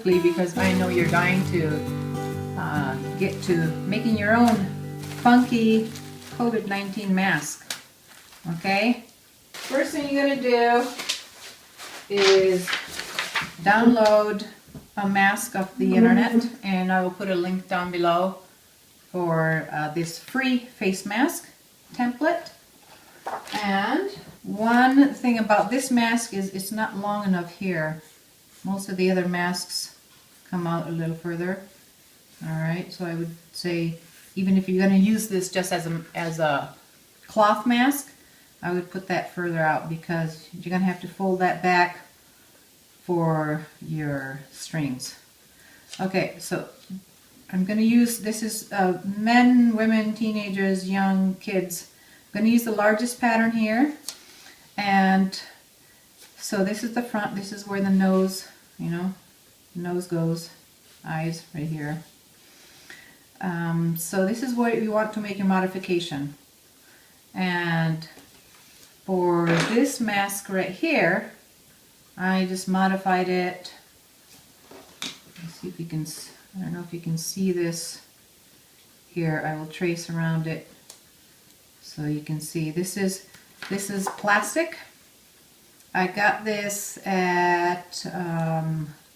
quickly because I know you're dying to get to making your own funky COVID-19 mask. Okay? First thing you're going to do is download a mask off the internet, and I will put a link down below for this free face mask template. And one thing about this mask is it's not long enough here. Most of the other masks come out a little further. Alright, so I would say even if you're going to use this just as a cloth mask, I would put that further out because you're going to have to fold that back for your strings. Okay, so I'm going to use, this is men, women, teenagers, young kids. I'm going to use the largest pattern here. And so this is the front, this is where the nose, you know, nose goes, eyes right here. So this is what you want to make your modification. And for this mask right here, I just modified it. Let's see if you can, I don't know if you can see this here. I will trace around it so you can see. This is plastic. I got this at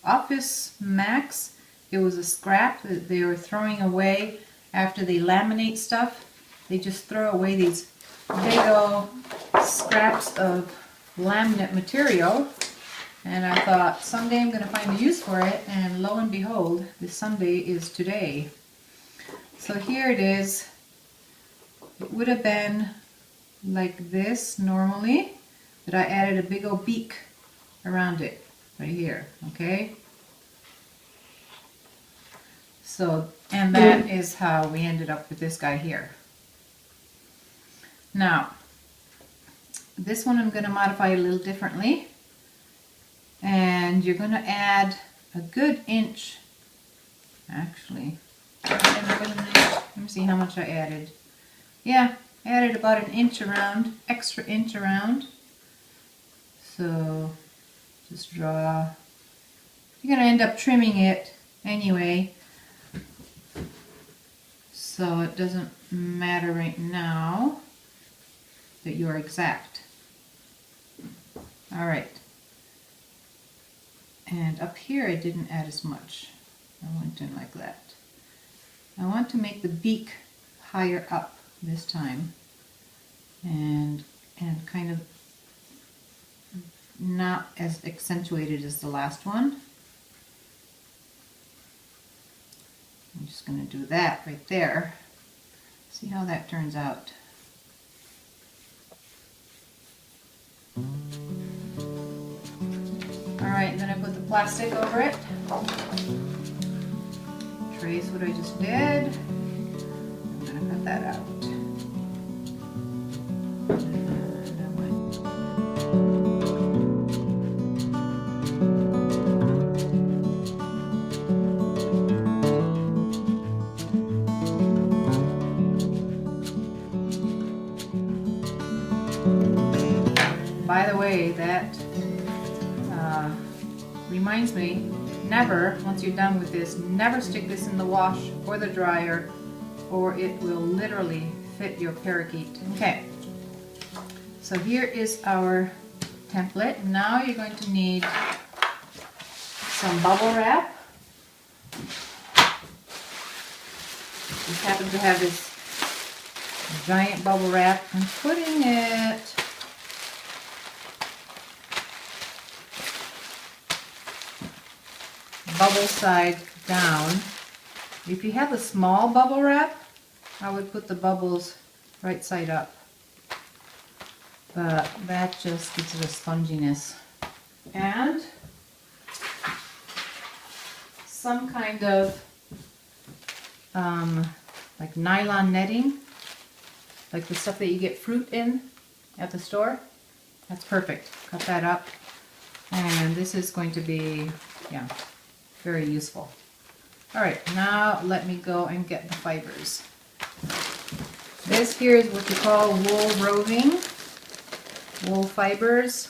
Office Max. It was a scrap that they were throwing away after they laminate stuff. They just throw away these big old scraps of laminate material. And I thought, someday I'm going to find a use for it, and lo and behold, this Sunday is today. So here it is. It would have been like this normally, but I added a big old beak around it, right here, okay? So, and that is how we ended up with this guy here. Now, this one I'm going to modify a little differently. And you're going to add a good inch, actually. Let me see how much I added. Yeah, I added about an inch around, extra inch around. So just draw. You're going to end up trimming it anyway, so it doesn't matter right now that you're exact. All right. And up here I didn't add as much. I went in like that. I want to make the beak higher up this time, and kind of not as accentuated as the last one. I'm just going to do that right there. See how that turns out. Alright, and then I put the plastic over it. Trace what I just did. I'm going to cut that out. By the way, that reminds me, never, once you're done with this, never stick this in the wash or the dryer, or it will literally fit your parakeet. Okay, so here is our template. Now you're going to need some bubble wrap. Just happen to have this giant bubble wrap. I'm putting it bubble side down. If you have a small bubble wrap, I would put the bubbles right side up. But that just gives it a sponginess. And some kind of like nylon netting, like the stuff that you get fruit in at the store. That's perfect. Cut that up. And this is going to be, yeah, very useful. Alright, now let me go and get the fibers. This here is what you call wool roving, wool fibers.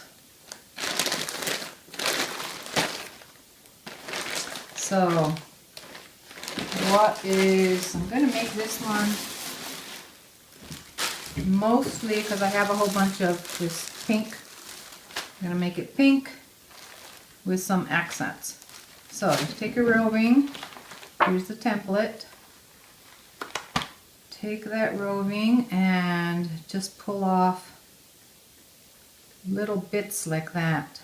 So I'm going to make this one mostly because I have a whole bunch of this pink. I'm going to make it pink with some accents. So take your roving. Here's the template. Take that roving and just pull off little bits like that.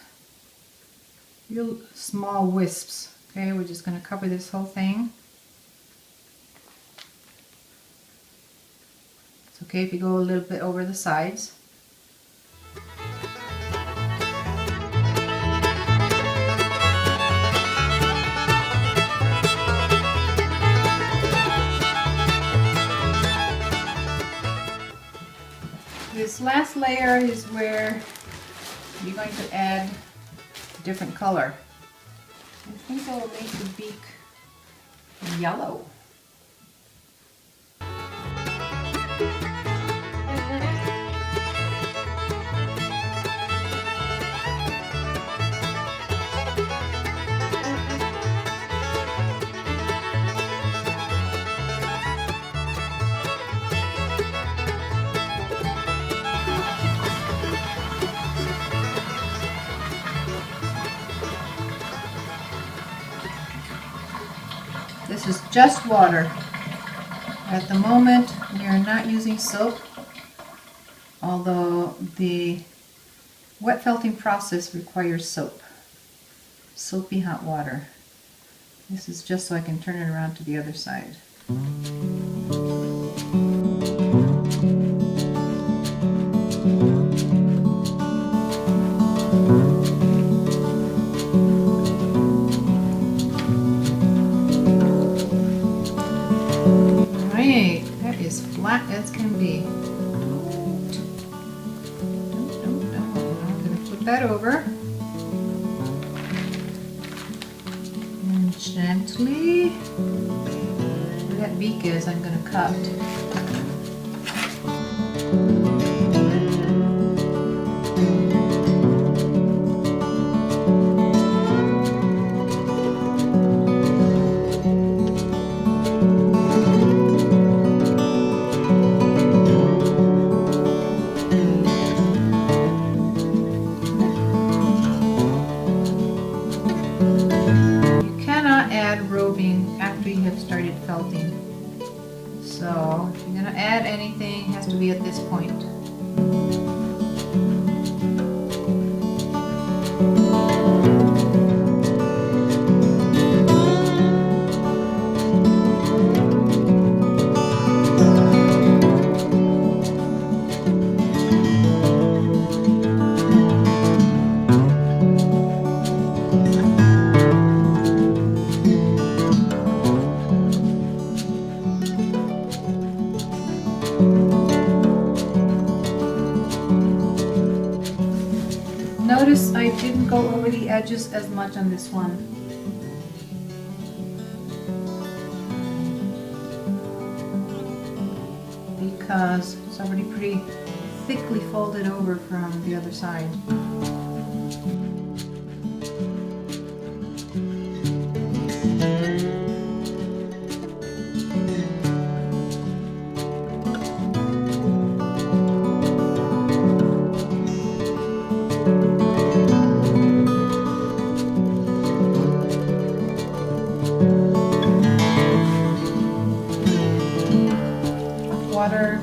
Real small wisps. Okay, we're just going to cover this whole thing. It's okay if you go a little bit over the sides. This last layer is where you're going to add a different color. I think I'll make the beak yellow. This is just water. At the moment, we are not using soap, although the wet felting process requires soap. Soapy hot water. This is just so I can turn it around to the other side. Flat as can be. I'm going to flip that over and gently, where that beak is, I'm going to cut. After you have started felting. So if you're going to add anything, it has to be at this point. Notice I didn't go over the edges as much on this one. Because it's already pretty thickly folded over from the other side. Water.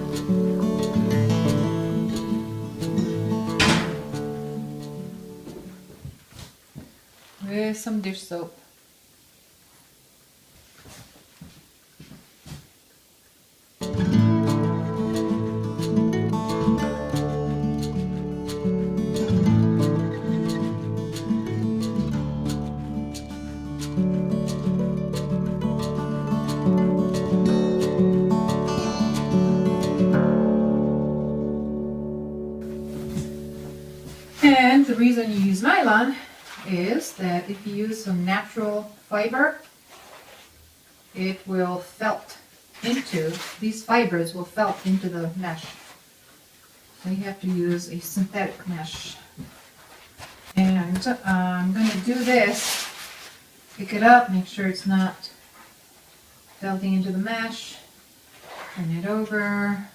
With some dish soap. And the reason you use nylon is that if you use some natural fiber, it will felt into, these fibers will felt into the mesh. So you have to use a synthetic mesh. And I'm going to do this Pick it up, make sure it's not felting into the mesh. Turn it over.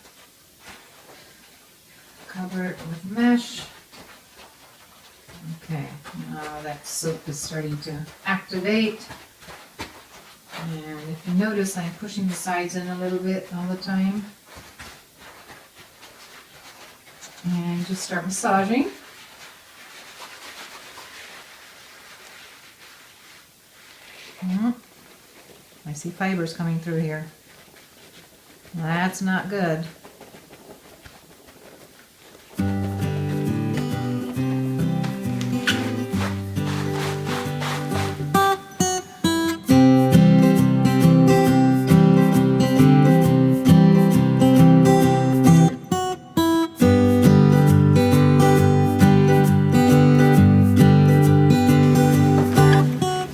Cover it with mesh. Okay, now that soap is starting to activate. And if you notice, I'm pushing the sides in a little bit all the time. And just start massaging. I see fibers coming through here. That's not good.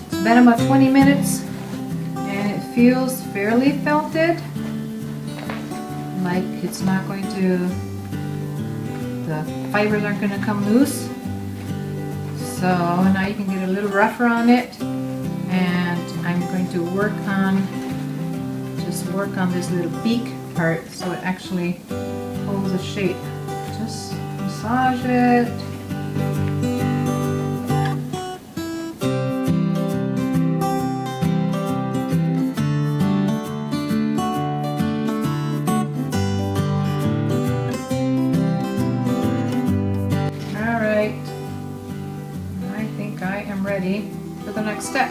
It's been about 20 minutes and it feels fairly felted. Like it's not going to, the fibers aren't going to come loose. So now you can get a little rougher on it, and I'm going to work on this little beak part so it actually holds a shape. Just massage it. Ready for the next step,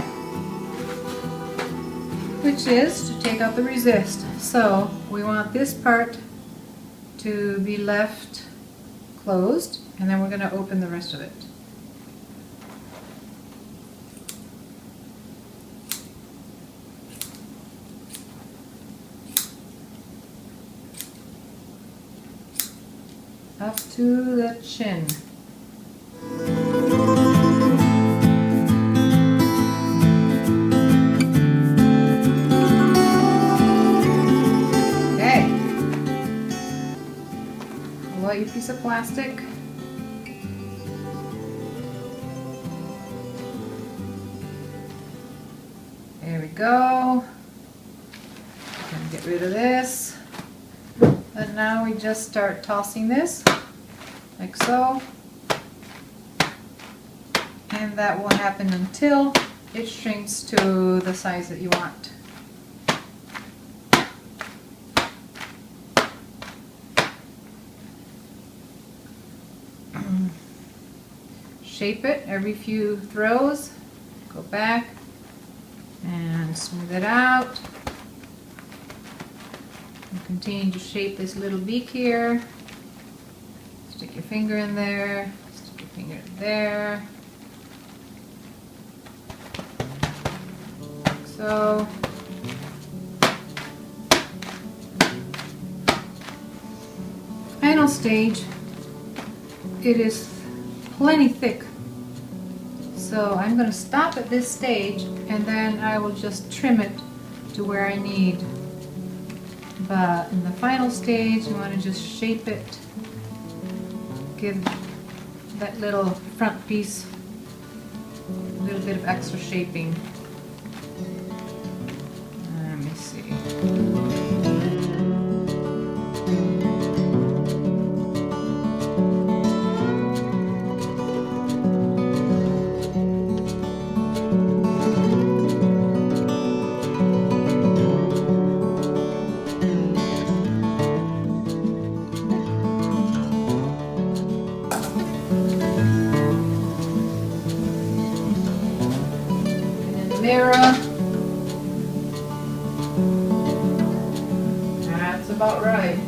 which is to take out the resist. So we want this part to be left closed, and then we're going to open the rest of it. Up to the chin. Your piece of plastic. There we go. Gonna get rid of this. And now we just start tossing this like so. And that will happen until it shrinks to the size that you want. Shape it every few throws, go back and smooth it out. And continue to shape this little beak here. Stick your finger in there, stick your finger in there. Like so. Final stage, it is plenty thick. So I'm going to stop at this stage and then I will just trim it to where I need. But in the final stage you want to just shape it, give that little front piece a little bit of extra shaping. Let me see. Mirror. That's about right.